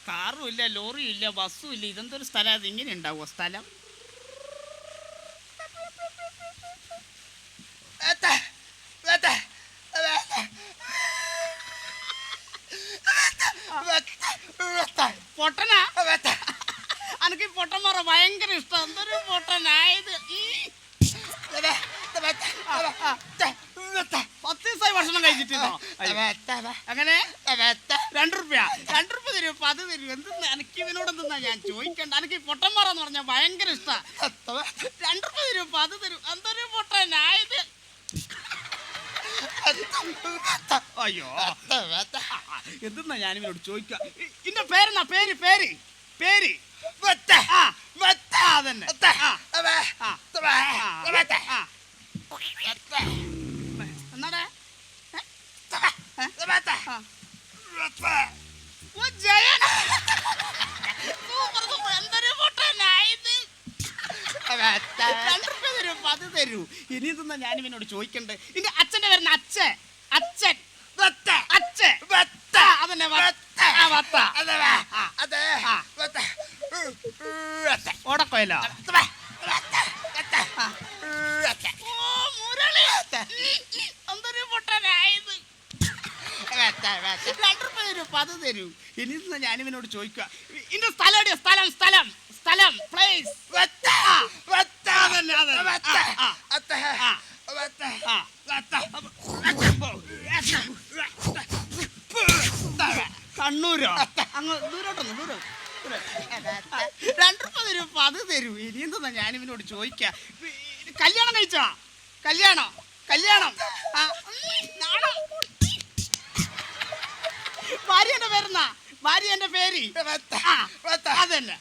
കാറും ഇല്ല, ലോറിയും ഇല്ല, ബസ്സും ഇല്ല. ഇതെന്തൊരു സ്ഥലം? അത് ഇങ്ങനെ ഉണ്ടാവുമോ സ്ഥലം? പൊട്ടനാ? എനിക്ക് പൊട്ടന്മാരെ ഭയങ്കര ഇഷ്ടം. എന്തൊരു പൊട്ടനായത്. 10 ദിവസമായി ഭക്ഷണം കഴിച്ചിട്ടുണ്ടോ? അങ്ങനെ 2 രൂപ തരും. 10 തരും. എന്തെന്ന് എനിക്ക് ഇവനോട് എന്തെന്നാ ഞാൻ ചോദിക്കണ്ട. എനിക്ക് പൊട്ടന്മാരെന്ന് പറഞ്ഞാൽ ഭയങ്കര ഇഷ്ടം. 2 രൂപ തരും, 10 തരും. എന്തൊരു പൊട്ടനായത്. അയ്യോ, എന്തെന്നാ ഞാനിവനോട് ചോദിക്ക. ഇന്റെ പേരെന്നാ? പേര് പേര് പേര് അതന്നെ. എന്നാടേ എന്തൊരു പൊട്ടനായത്. 2 രൂപ തരൂ, 10 തരൂ. ഇനി എന്തെന്നാ ഞാനിവനോട് ചോദിക്കണ്ടേ. ഇന്റെ അച്ഛന്റെ പേരെന്നാ? അച്ഛൻ അച്ഛൻ അതന്നെ. ഓടക്കോയല്ലോ. എന്തൊരു പൊട്ടനായത്. 2 രൂപ തരൂ, 10 തരൂ. ഇനി ഞാനിവനോട് ചോദിക്കുക. ഇന്റെ സ്ഥലം എവിടെയാ? സ്ഥലം പ്ലേസ്. കണ്ണൂരോ? അങ്ങ് ദൂരോട്ടൊന്ന് ദൂരം. 2 രൂപ തരൂ, 10 തരൂ. ഇനി എന്താ ഞാനിവനോട് ചോദിക്ക. കല്യാണം കഴിച്ചോ? കല്യാണം ഭാര്യന്റെ പേരെന്നാ? ഭാര്യന്റെ പേര് അതന്നെ.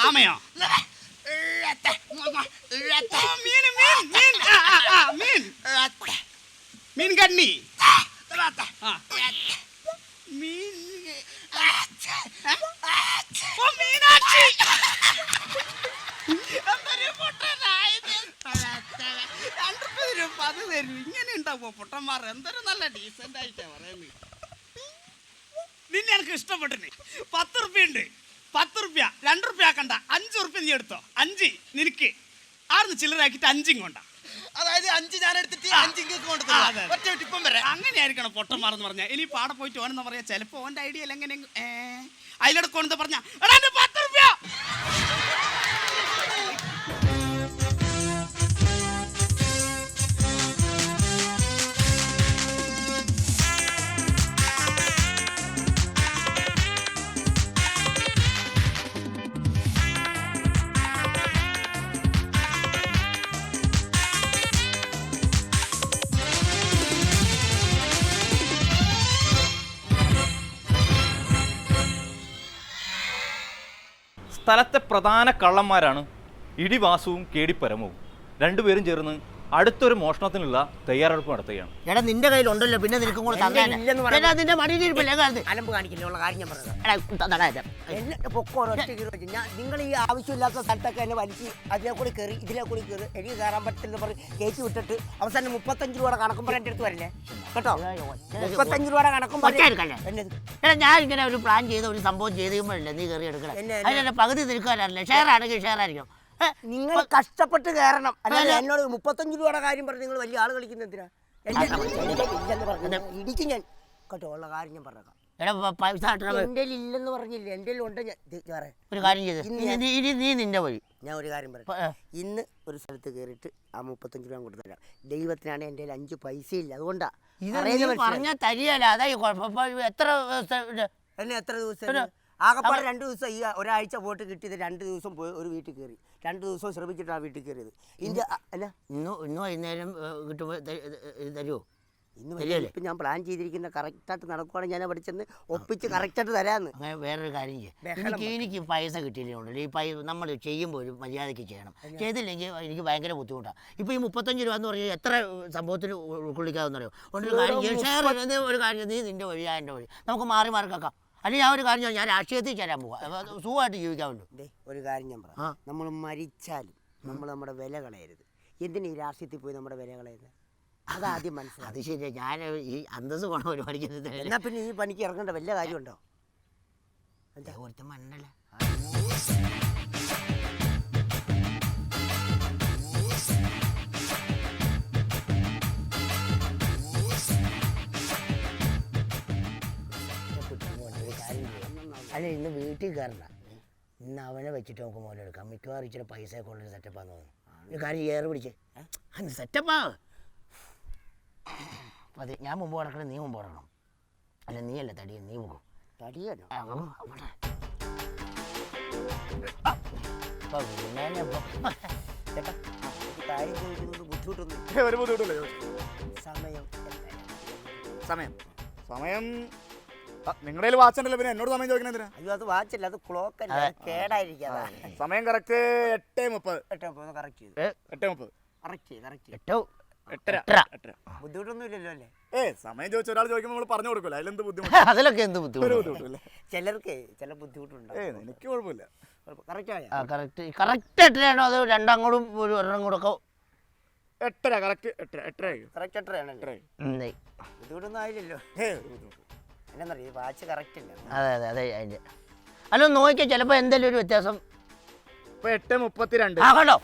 ആമയോ? മീൻ കണ്ണി. മീനാക്ഷി. എന്തൊരു പൊട്ടനായത്. 2 രൂപ തരും, 10 തരും. ഇങ്ങനെ ഉണ്ടാവോ പൊട്ടന്മാർ? എന്തൊരു നല്ല ഡീസന്റ് ആയിട്ടാ പറയുന്നത്. നിന്നെ എനിക്ക് ഇഷ്ടപ്പെട്ടിന്. 10 രൂപ ഉണ്ട്. 10 രൂപ 2 രൂപ ആക്കണ്ട. 5 രൂപ നീ എടുത്തോ. 5 നിനക്ക്. 6 ചില്ലറാക്കിട്ട് 5 കൊണ്ടാ. അതായത് 5 ഞാൻ എടുത്തിട്ട് 5 ഇപ്പം വരാം. അങ്ങനെയായിരിക്കണം പൊട്ടന്മാരെന്ന് പറഞ്ഞാൽ. ഇനി പാടെ പോയിട്ട് ഓനെന്ന് പറയാ. ചിലപ്പോ ഓന്റെ ഐഡിയ അല്ല എങ്ങനെ അതിലെടുക്കോണെന്ന് പറഞ്ഞാ 10 രൂപ. സ്ഥലത്തെ പ്രധാന കള്ളന്മാരാണ് ഇടിവാസുവും കേടിപ്പരമവും. രണ്ടുപേരും ചേർന്ന് അടുത്തൊരു മോഷണത്തിനുള്ള തയ്യാറെടുപ്പ് നടത്തുകയാണ്. എടാ നിന്റെ കയ്യിലുണ്ടല്ലോ, പിന്നെ നിനക്കും കൂടെ നിന്റെ മടിയിലിരിപ്പില്ല. അലമ്പ് കാണിക്കില്ല കാര്യം ഞാൻ നിങ്ങൾ ഈ ആവശ്യമില്ലാത്ത സ്ഥലത്തൊക്കെ എന്നെ വലിച്ച് അതിലെ കൂടി കയറി ഇതിലെ കൂടി കയറി എനിക്ക് കയറാൻ പറ്റില്ലെന്ന് പറഞ്ഞ് കയറ്റി വിട്ടിട്ട് അവസാനം 35 രൂപയുടെ കണക്കും പറഞ്ഞ എൻ്റെ അടുത്ത് വരില്ലേ കേട്ടോ. 35 രൂപയുടെ കണക്കും എടാ ഞാൻ ഇങ്ങനെ ഒരു പ്ലാൻ ചെയ്ത ഒരു സംഭവം ചെയ്തുമ്പോഴല്ലേ നീ കയറി എടുക്കണം. അതിന്റെ പകുതി നിൽക്കാനല്ലേ. ഷെയർ ആണെങ്കിൽ ഷെയർ ആയിരിക്കും. നിങ്ങൾ കഷ്ടപ്പെട്ട് കയറണം. അല്ലാതെ എന്നോട് 35 രൂപയുടെ കാര്യം പറഞ്ഞ് നിങ്ങൾ വലിയ ആൾ കളിക്കുന്ന എന്തിനാ? ഇടിക്കും ഞാൻ കേട്ടോ. ഉള്ള കാര്യം ഞാൻ പറഞ്ഞേക്കാം. എന്റെ ഇല്ലെന്ന് പറഞ്ഞില്ല, എന്റെ ഉണ്ട്. ഒരു കാര്യം ചെയ്ത് നീ നിന്റെ വഴി. ഞാൻ ഒരു കാര്യം പറയാം. ഇന്ന് ഒരു സ്ഥലത്ത് കയറിയിട്ട് ആ 35 രൂപ കൊടുത്തു തരാം. ദൈവത്തിനാണ് എൻ്റെ 5 പൈസ ഇല്ല. അതുകൊണ്ടാ പറഞ്ഞാൽ തരികയല്ല. അതായി എത്ര എന്നെ എത്ര ദിവസം ആകപ്പാടെ 2 ദിവസം. ഈ ഒരാഴ്ച പോയിട്ട് കിട്ടിയത് 2 ദിവസം പോയി ഒരു വീട്ടിൽ കയറി. 2 ദിവസം ശ്രമിച്ചിട്ടാണ് വീട്ടിൽ കയറിയത്. ഇതിൻ്റെ അല്ല ഇന്ന് വൈകുന്നേരം കിട്ടുമ്പോൾ തരുമോ? ഇപ്പം ഞാൻ പ്ലാൻ ചെയ്തിരിക്കുന്ന കറക്റ്റായിട്ട് നടക്കുവാണെങ്കിൽ ഞാൻ അവിടെ ചെന്ന് ഒപ്പിച്ച് കറക്റ്റായിട്ട് തരാമെന്ന്. അങ്ങനെ വേറൊരു കാര്യം ചെയ്യാം. എനിക്ക് പൈസ കിട്ടിയില്ലെങ്കിൽ ഈ നമ്മൾ ചെയ്യുമ്പോൾ ഒരു മര്യാദയ്ക്ക് ചെയ്യണം. ചെയ്തില്ലെങ്കിൽ എനിക്ക് ഭയങ്കര ബുദ്ധിമുട്ടാണ്. ഇപ്പോൾ ഈ 35 രൂപ എന്ന് പറഞ്ഞാൽ എത്ര സംഭവത്തിൽ ഉൾക്കൊള്ളിക്കാമെന്നറിയോ? ഒരു കാര്യം ഷെയർ ഒരു കാര്യം നീ നിൻ്റെ വഴി ഞാൻ എൻ്റെ വഴി നമുക്ക് മാറി മാറി കേൾക്കാം. അല്ലെങ്കിൽ ഞാൻ ഒരു കാര്യം ഞാൻ രാഷ്ട്രീയത്തിൽ ചേരാൻ പോവാം. സുഖമായിട്ട് ജീവിക്കാമല്ലോ. ഒരു കാര്യം ഞാൻ പറയാം. നമ്മൾ മരിച്ചാലും നമ്മൾ നമ്മുടെ വില കളയരുത്. എന്തിനാ ഈ രാഷ്ട്രീയത്തിൽ പോയി നമ്മുടെ വില കളയുന്നത്? അതാദ്യം മനസ്സിലാവും. അത് ശരിയാ, ഞാൻ ഈ അന്തസ് പോണ പരിപാടിക്ക് എന്നാ പിന്നെ ഈ പണിക്ക് ഇറങ്ങേണ്ട വല്ല കാര്യമുണ്ടോ? ഒരുത്ത മണ്ണല്ല. അല്ല ഇന്ന് വീട്ടിൽ കയറണ്ട, ഇന്ന് അവനെ വെച്ചിട്ട് നമുക്ക് മോനെ എടുക്കാം. മിക്കവാറും ഇച്ചിരി പൈസയൊക്കെ ഉള്ളൊരു സെറ്റപ്പാന്ന് തോന്നുന്നു. ഒരു കാര്യം ഏറെ പിടിച്ച് സെറ്റപ്പാ. അതെ, ഞാൻ മുമ്പ് കിടക്കണം, നീ മുമ്പ് കിടക്കണം. അല്ല നീ അല്ല തടിയ, നീ പോകും. തടിയല്ലോ ചേട്ടാ, കാര്യം ചോദിക്കുന്നത് ബുദ്ധിമുട്ടൊന്നും. ഒരു ബുദ്ധിമുട്ടില്ല. സമയം സമയം സമയം നിങ്ങളുടെ വാച്ച് ഉണ്ടല്ലോ, പിന്നെ എന്നോട് സമയം ചോദിക്കണ എന്തിനാ? അയ്യോ അത് വാച്ചല്ല, അത് ക്ലോക്ക് അല്ല, കേടായിരിക്കാ. സമയം കറക്റ്റ് 8:30. കറക്റ്റ് ചെയ്തു 8:30. കറക്റ്റ് ചെയ്ത് 8:30. ബുദ്ധിമുട്ടൊന്നും ഇല്ലല്ലോ അല്ലേ? സമയം ചോദിച്ച ഒരാൾ ചോദിക്കുമ്പോൾ നമ്മൾ പറഞ്ഞു കൊടുക്കില്ല, അതിലെന്ത് ബുദ്ധിമുട്ട്? അതിലൊക്കെ എന്ത് ബുദ്ധിമുട്ട്? ചിലർക്ക് ചില ബുദ്ധിമുട്ടുണ്ട്. എനിക്ക് കുഴപ്പമില്ല. കറക്റ്റ് എത്രയാണോ അത് രണ്ടങ്ങോട്ടും ഒരു ഒരെണ്ണം കൂടെ ഒക്കെ 8:30. കറക്റ്റ് 8:30. കറക്റ്റ് എത്രയാണല്ലോ? ബുദ്ധിമുട്ടൊന്നും ആയില്ലല്ലോ. എന്നറിയ വാച്ച് കറക്റ്റ് ഇല്ല. അതെ അതിൻ്റെ അല്ല നോക്കിയാൽ ചിലപ്പോൾ എന്തെങ്കിലും ഒരു വ്യത്യാസം. ഇപ്പൊ 8:32. ആ കണ്ടോ,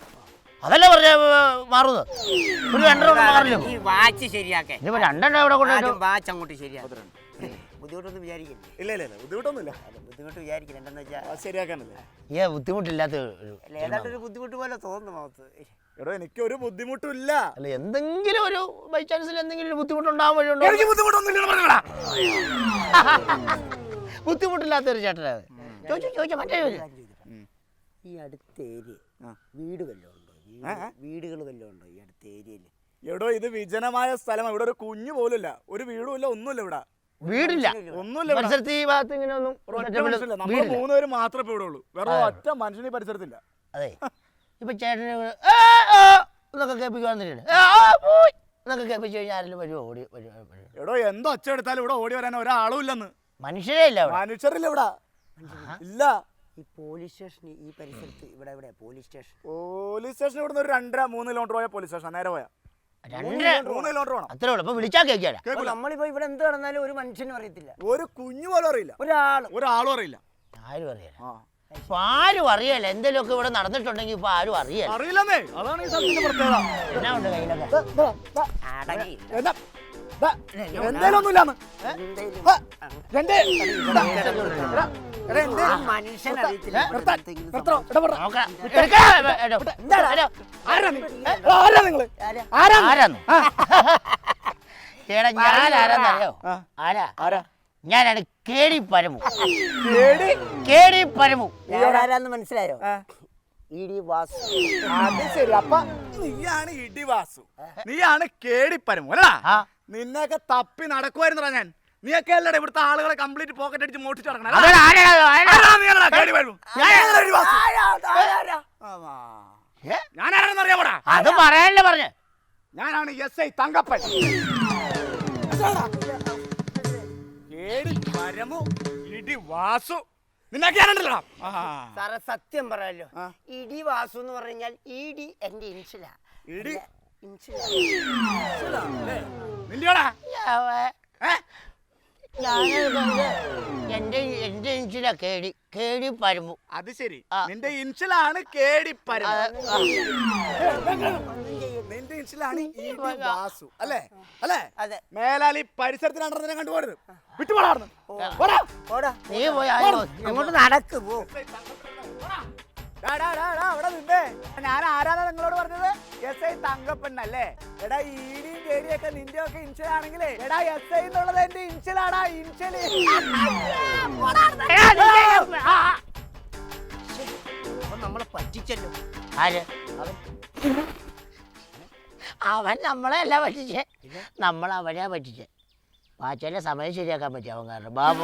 അതല്ലേ പറഞ്ഞ മാറുന്നത്. ഒരു 2 മാറില്ല. ഈ വാച്ച് ശരിയാക്കേ, ഇനിയിപ്പോൾ 2 ഇവിടെ കൊണ്ട് വാച്ച് അങ്ങോട്ട് ശരിയാക്കും. ബുദ്ധിമുട്ടൊന്നും വിചാരിക്കില്ലേ? ഇല്ല ബുദ്ധിമുട്ടൊന്നുമില്ല. ബുദ്ധിമുട്ട് വിചാരിക്കില്ല. എന്താണെന്ന് വെച്ചാൽ ശരിയാക്കാനല്ലേ. ബുദ്ധിമുട്ടില്ലാത്ത ഏതാണ്ട് ഒരു ബുദ്ധിമുട്ട് പോലെ തോന്നുന്നു മുഖത്ത്. എടോ എനിക്കൊരു ബുദ്ധിമുട്ടില്ല. അല്ല എന്തെങ്കിലും ഒരു ബൈ ചാൻസിൽ എന്തെങ്കിലും ഒരു ബുദ്ധിമുട്ടുണ്ടാകാൻ വഴിയുണ്ടോ? എനിക്ക് ബുദ്ധിമുട്ടൊന്നുമില്ല. ബുദ്ധിമുട്ടില്ലാത്തൊരു ചേട്ടനാണ്. ചോദിച്ചു മറ്റേ ഈ അടുത്ത ഏരിയ വീട് വല്ലതും ഉണ്ടോ? വീടുകൾ വല്ലതും ഉണ്ടോ ഈ അടുത്ത ഏരിയയിൽ? എടോ ഇത് വിജനമായ സ്ഥലമാണ്. ഇവിടെ ഒരു കുഞ്ഞു പോലും ഇല്ല, ഒരു വീടും ഇല്ല, ഒന്നുമില്ല. ഇവിടെ വീടില്ല, ഒന്നുമില്ല. പരിസരത്ത് ഈ ഭാഗത്ത് ഇങ്ങനെ ഒന്നും നമ്മൾ 3 പേര് മാത്രമേ ഇപ്പൊ ഇവിടെ ഉള്ളൂ. വേറെ ഒറ്റ മനുഷ്യന് ഈ പരിസരത്തില്ല. അതെ, ഇപ്പൊ ചേട്ടന് എന്നൊക്കെ കേൾപ്പിക്കുവാന്നില്ല, എന്നൊക്കെ കേൾപ്പിച്ചു കഴിഞ്ഞാൽ ആരെങ്കിലും വരുമോ? ഓടി എടോ എന്തോ ഒച്ച എടുത്താലും ഇവിടെ ഓടി വരാൻ ഒരാളും ഇല്ലെന്ന്. മനുഷ്യരേ ഇല്ല, മനുഷ്യരില്ല ഇവിടെ, ഇല്ല. ഈ പോലീസ് സ്റ്റേഷൻ ഈ പരിസരത്ത് ഇവിടെ എവിടെ? പോലീസ് സ്റ്റേഷൻ ഇവിടുന്ന് ഒരു 2-3 കിലോമീറ്റർ പോയാൽ പോലീസ് സ്റ്റേഷൻ. നേരെ പോയാ 3 കിലോമീറ്റർ വേണം. അത്രേ ഉള്ളൂ. ഇപ്പൊ വിളിച്ചാൽ കേൾക്കാല. നമ്മളിപ്പോ ഇവിടെ എന്ത് നടന്നാലും ഒരു മനുഷ്യനും അറിയത്തില്ല, ഒരു കുഞ്ഞു പോലും അറിയില്ല, ഒരാളും അറിയില്ല. ആരും അറിയില്ല. ഇപ്പൊ ആരും അറിയല്ല. എന്തെങ്കിലുമൊക്കെ ഇവിടെ നടന്നിട്ടുണ്ടെങ്കിൽ ഇപ്പൊ ആരും അറിയില്ലെന്നേ. അതാണ് ഈ സ്ഥലത്തിന്റെ പ്രത്യേകത. എന്നാ ഉണ്ട് കയ്യിലൊക്കെ? എന്തേലും ഒന്നുമില്ലാന്ന്. മനുഷ്യൻ അറിയത്തില്ല. ചേട്ടാ ഞാൻ ആരാന്നറിയോ? ഞാനാണ് കേടി പരമു. ആരാന്ന് മനസ്സിലായോ? ഇടി വാസു. അത് ശരി. അപ്പൊ നീയാണ് ഇടി വാസു, നീയാണ് കേടിപ്പരമു അല്ല? നിന്നെയൊക്കെ തപ്പി നടക്കുവായിരുന്നടാ ഞാൻ. നീയൊക്കെ അല്ലടാ ഇവിടുത്തെ ആളുകളെ കംപ്ലീറ്റ് പോക്കറ്റ് അടിച്ച് മോട്ടിച്ച് നടക്കണം. ഞാനാണെന്ന് അറിയാമോടാ? അത് പറയാനല്ലേ പറഞ്ഞ. ഞാനാണ് SI തങ്കപ്പൻ. കേടിപ്പരമു ഇടി വാസു നിന്നൊക്കെയാണല്ലോ. സാറേ സത്യം പറയാലോ, ഇടി വാസു എന്ന് പറഞ്ഞാൽ ഇടി എന്റെ ഇൻഷിലാ. നിന്റെയോടാ? എന്റെ ഇൻഷിലാ കേടി പരമു. അത് ശരി, നിന്റെ ഇൻഷിലാണ് കേടിപ്പരമു, നിന്റെ ഇൻഷിലാണ് ഇടി വാസു അല്ലേ? അല്ലേ? അതെ. മേലാൽ ഈ പരിസരത്തിലാണെന്നെ കണ്ടുപോകരുത്. വിട്ടുപോടാ. നീ പോയി അങ്ങോട്ട് നടക്ക് പോ. അവിടെ നിന്നേ. ഞാൻ ആരാന്നാ നിങ്ങളോട് പറഞ്ഞത്? SI തങ്കപ്പണ്ണല്ലേ? എടാ ഈടിയും കേടിയൊക്കെ നിന്റെ ഒക്കെ ഇൻഷലാണെങ്കിലേ എടാ SI എന്നുള്ളത് എന്റെ ഇൻഷലാടാ. ഇൻഷല് നമ്മളെ പറ്റിച്ചല്ലോ. ആര്? അവൻ നമ്മളെ അല്ല പറ്റിച്ചേ, നമ്മൾ അവനെയാ പറ്റിച്ചേ. വാച്ചല്ലേ സമയം ശരിയാക്കാൻ പറ്റി അവൻ കാരണം. ബാബു